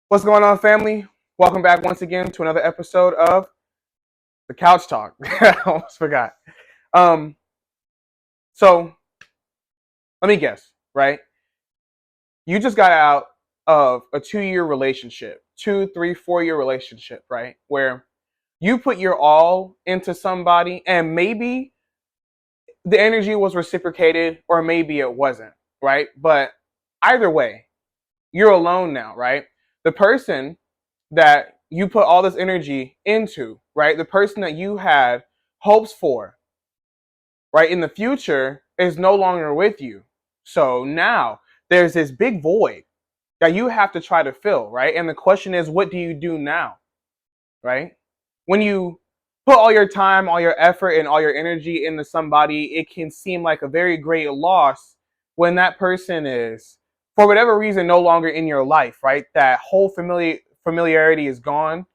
What's going on, family? Welcome back once again to another episode of the Couch Talk. I almost forgot. Um, so let me guess, right? You just got out of a 2-year relationship, 2, 3, 4 year relationship, right? Where you put your all into somebody and maybe the energy was reciprocated or maybe it wasn't, right? But either way, you're alone now, right? The person that you put all this energy into, right? The person that you had hopes for, right, in the future is no longer with you. So now there's this big void that you have to try to fill, right? And the question is, what do you do now, right? When you put all your time, all your effort, and all your energy into somebody, it can seem like a very great loss when that person is, for whatever reason, no longer in your life, right? That whole familiarity is gone.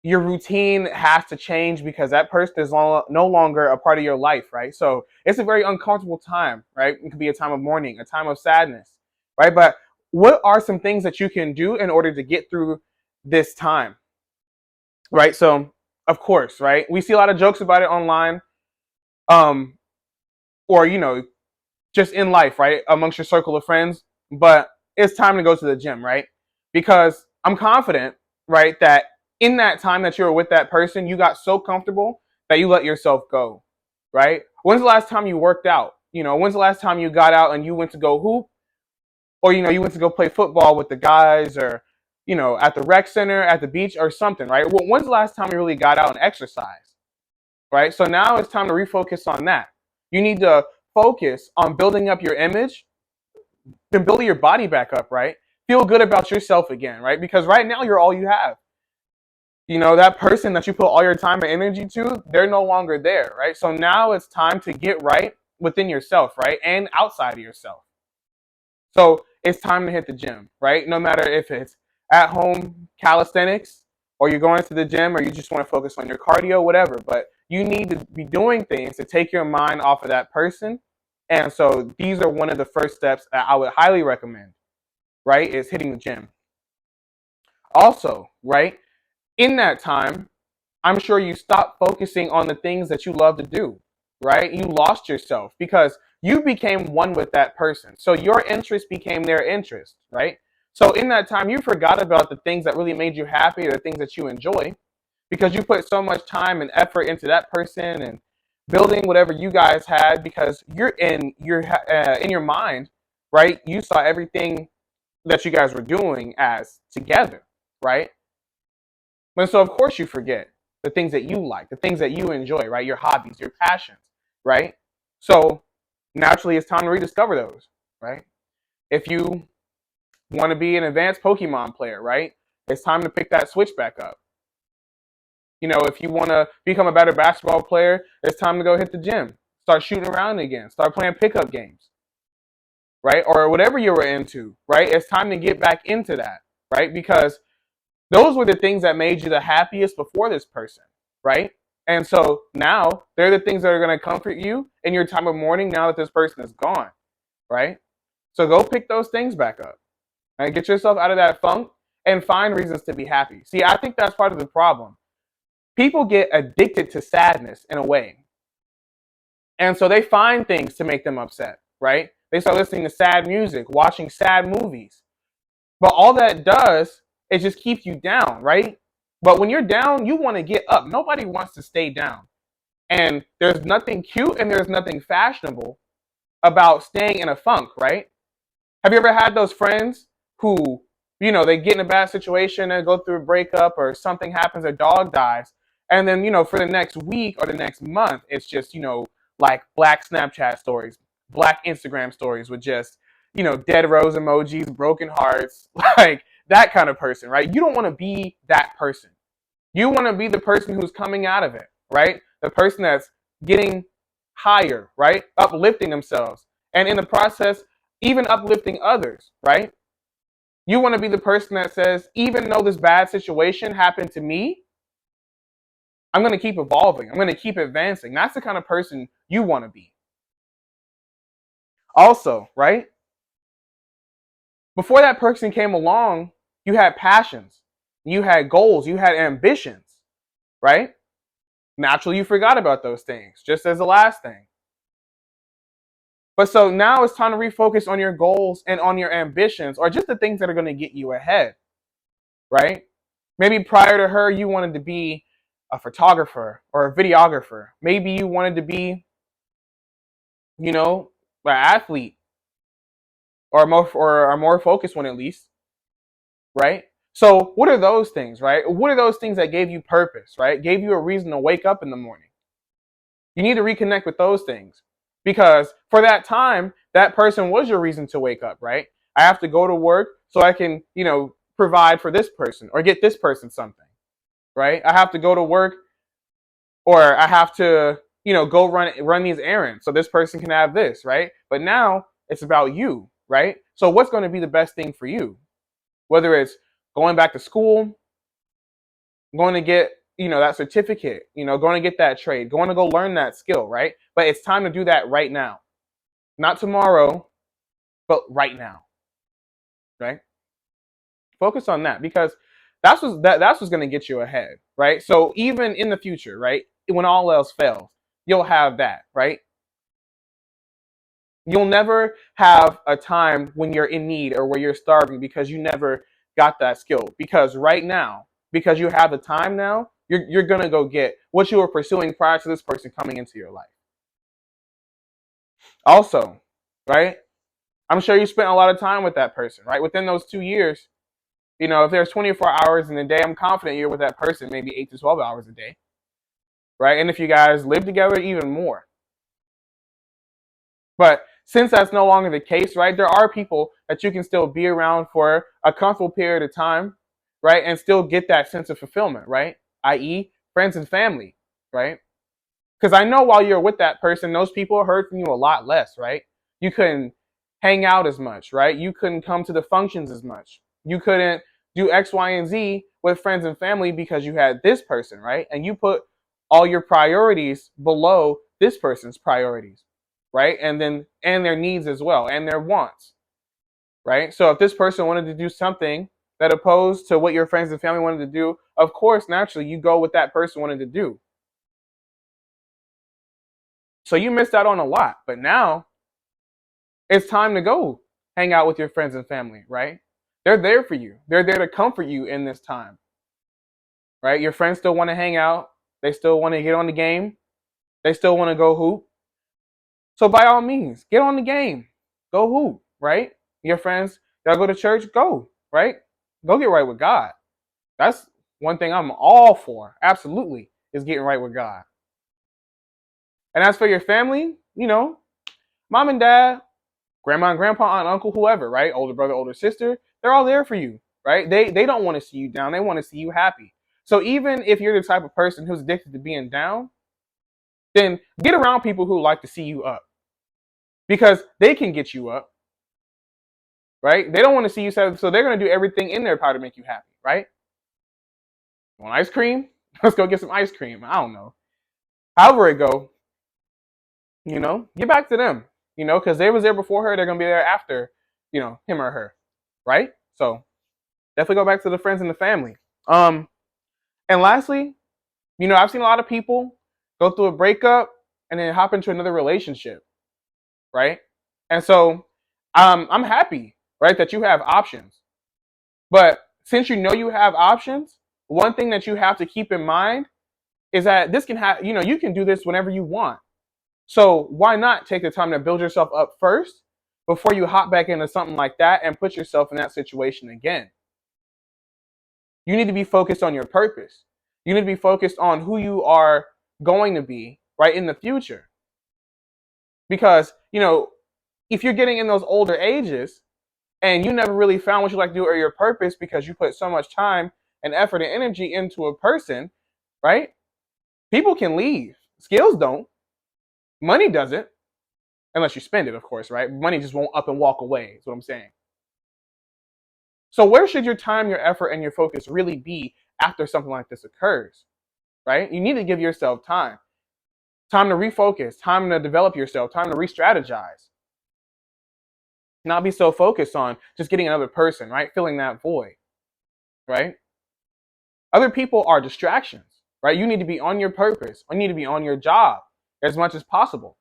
Your routine has to change because that person is no longer a part of your life, right? So it's a very uncomfortable time, right? It could be a time of mourning, a time of sadness, right? But what are some things that you can do in order to get through this time, right? So, of course, right? We see a lot of jokes about it online, um, or, just in life, right? Amongst your circle of friends. But it's time to go to the gym, right? Because I'm confident, right, that in that time that you were with that person, you got so comfortable that you let yourself go, right? When's the last time you worked out? When's the last time you got out and you went to go hoop, or you went to go play football with the guys, or at the rec center, at the beach, or something, right? Well, when's the last time you really got out and exercised, right? So now it's time to refocus on that. You need to focus on building up your image, then building your body back up, right? Feel good about yourself again, right? Because right now you're all you have. That person that you put all your time and energy to, they're no longer there, right? So now it's time to get right within yourself, right? And outside of yourself. So it's time to hit the gym, right? No matter if it's at home calisthenics, or you're going to the gym, or you just want to focus on your cardio, whatever. But you need to be doing things to take your mind off of that person. And so these are one of the first steps that I would highly recommend, right? Is hitting the gym. Also, right? In that time, I'm sure you stopped focusing on the things that you love to do, right? You lost yourself because you became one with that person. So your interest became their interest, right? So in that time, you forgot about the things that really made you happy, or the things that you enjoy, because you put so much time and effort into that person and building whatever you guys had, because in your mind, right? You saw everything that you guys were doing as together, right? And so, of course, you forget the things that you like, the things that you enjoy, right? Your hobbies, your passions, right? So, naturally, it's time to rediscover those, right? If you want to be an advanced Pokemon player, right? It's time to pick that Switch back up. If you want to become a better basketball player, it's time to go hit the gym. Start shooting around again. Start playing pickup games, right? Or whatever you were into, right? It's time to get back into that, right? Because those were the things that made you the happiest before this person, right? And so now they're the things that are going to comfort you in your time of mourning now that this person is gone, right? So go pick those things back up and get yourself out of that funk and find reasons to be happy. See, I think that's part of the problem. People get addicted to sadness in a way. And so they find things to make them upset, right? They start listening to sad music, watching sad movies. But all that does is just keep you down, right? But when you're down, you want to get up. Nobody wants to stay down. And there's nothing cute and there's nothing fashionable about staying in a funk, right? Have you ever had those friends who, they get in a bad situation and go through a breakup, or something happens, a dog dies, and then, for the next week or the next month, it's just, like black Snapchat stories, black Instagram stories with just, dead rose emojis, broken hearts, like that kind of person, right? You don't want to be that person. You want to be the person who's coming out of it, right? The person that's getting higher, right? Uplifting themselves. And in the process, even uplifting others, right? You want to be the person that says, even though this bad situation happened to me, I'm going to keep evolving. I'm going to keep advancing. That's the kind of person you want to be. Also, right? Before that person came along, You had passions. You had goals. You had ambitions, right? Naturally, you forgot about those things, just as the last thing. But so now it's time to refocus on your goals and on your ambitions, or just the things that are going to get you ahead, right? Maybe prior to her, you wanted to be a photographer or a videographer. Maybe you wanted to be, you know, an athlete or a more focused one at least, right? So what are those things, right? What are those things that gave you purpose, right? Gave you a reason to wake up in the morning. You need to reconnect with those things because for that time, that person was your reason to wake up, right? I have to go to work so I can, provide for this person or get this person something, right? I have to go to work or I have to, go run these errands so this person can have this, right? But now it's about you, right? So what's going to be the best thing for you? Whether it's going back to school, going to get, that certificate, going to get that trade, going to go learn that skill, right? But it's time to do that right now. Not tomorrow, but right now, right? Focus on that because that's what's going to get you ahead, right? So even in the future, right, when all else fails, you'll have that, right? You'll never have a time when you're in need or where you're starving because you never got that skill. Because right now, because you have the time now, you're going to go get what you were pursuing prior to this person coming into your life. Also, right? I'm sure you spent a lot of time with that person, right? Within those 2 years, if there's 24 hours in a day, I'm confident you're with that person maybe 8 to 12 hours a day, right? And if you guys live together, even more. But since that's no longer the case, right, there are people that you can still be around for a comfortable period of time, right, and still get that sense of fulfillment, right? I.e., friends and family, right? Because I know while you're with that person, those people are hurting you a lot less, right? You couldn't hang out as much, right? You couldn't come to the functions as much. You couldn't do X, Y, and Z with friends and family because you had this person, right? And you put all your priorities below this person's priorities, right? And their needs as well, and their wants, right? So if this person wanted to do something that opposed to what your friends and family wanted to do, of course, naturally, you go with that person wanted to do. So you missed out on a lot, but now it's time to go hang out with your friends and family, right? They're there for you. They're there to comfort you in this time, right? Your friends still want to hang out. They still want to get on the game. They still want to go hoop. So by all means, get on the game. Go hoop, right? Your friends, y'all go to church, go, right? Go get right with God. That's one thing I'm all for. Absolutely, is getting right with God. And as for your family, mom and dad, grandma and grandpa, aunt, uncle, whoever, right? Older brother, older sister, they're all there for you, right? They don't want to see you down. They want to see you happy. So even if you're the type of person who's addicted to being down, then get around people who like to see you up because they can get you up, right? They don't want to see you sad, so they're going to do everything in their power to make you happy, right? You want ice cream? Let's go get some ice cream. I don't know. However it go, get back to them, because they was there before her. They're going to be there after, him or her, right? So definitely go back to the friends and the family. And lastly, I've seen a lot of people go through a breakup and then hop into another relationship, right? And so I'm happy, right, that you have options. But since you have options, one thing that you have to keep in mind is that this can have, you can do this whenever you want. So why not take the time to build yourself up first before you hop back into something like that and put yourself in that situation again? You need to be focused on your purpose. You need to be focused on who you are going to be, right, in the future. Because, if you're getting in those older ages and you never really found what you like to do or your purpose because you put so much time and effort and energy into a person, right? People can leave. Skills don't. Money doesn't. Unless you spend it, of course, right? Money just won't up and walk away, is what I'm saying. So where should your time, your effort, and your focus really be after something like this occurs, right? You need to give yourself time. Time to refocus, time to develop yourself, time to re-strategize. Not be so focused on just getting another person, right? Filling that void. right? Other people are distractions, right? You need to be on your purpose. You need to be on your job as much as possible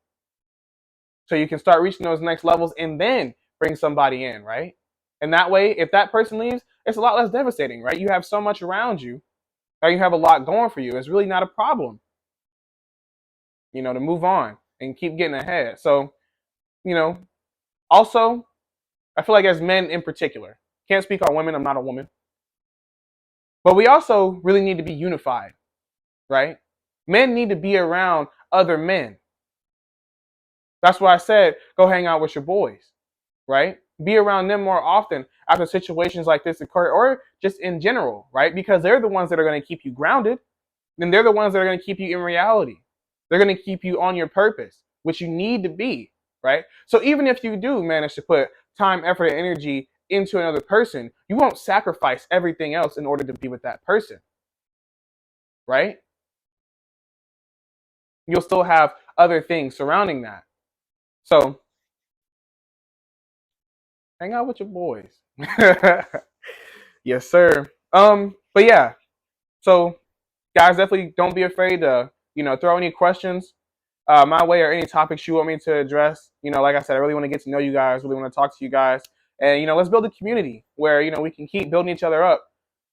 so you can start reaching those next levels and then bring somebody in, right? And that way, if that person leaves, it's a lot less devastating, right? You have so much around you, or you have a lot going for you. It's really not a problem, to move on and keep getting ahead. So, you know, also, I feel like as men in particular, can't speak on women, I'm not a woman, but we also really need to be unified, right? Men need to be around other men. That's why I said go hang out with your boys, right? Be around them more often after situations like this occur, or just in general, right? Because they're the ones that are going to keep you grounded, and they're the ones that are going to keep you in reality. They're going to keep you on your purpose, which you need to be, right? So even if you do manage to put time, effort, and energy into another person, you won't sacrifice everything else in order to be with that person, right? You'll still have other things surrounding that. So hang out with your boys. Yes, sir. But yeah, so guys, definitely don't be afraid to, throw any questions my way or any topics you want me to address. Like I said, I really want to get to know you guys, really want to talk to you guys. And, let's build a community where, we can keep building each other up.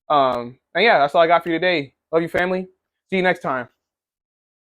And yeah, that's all I got for you today. Love you, family. See you next time.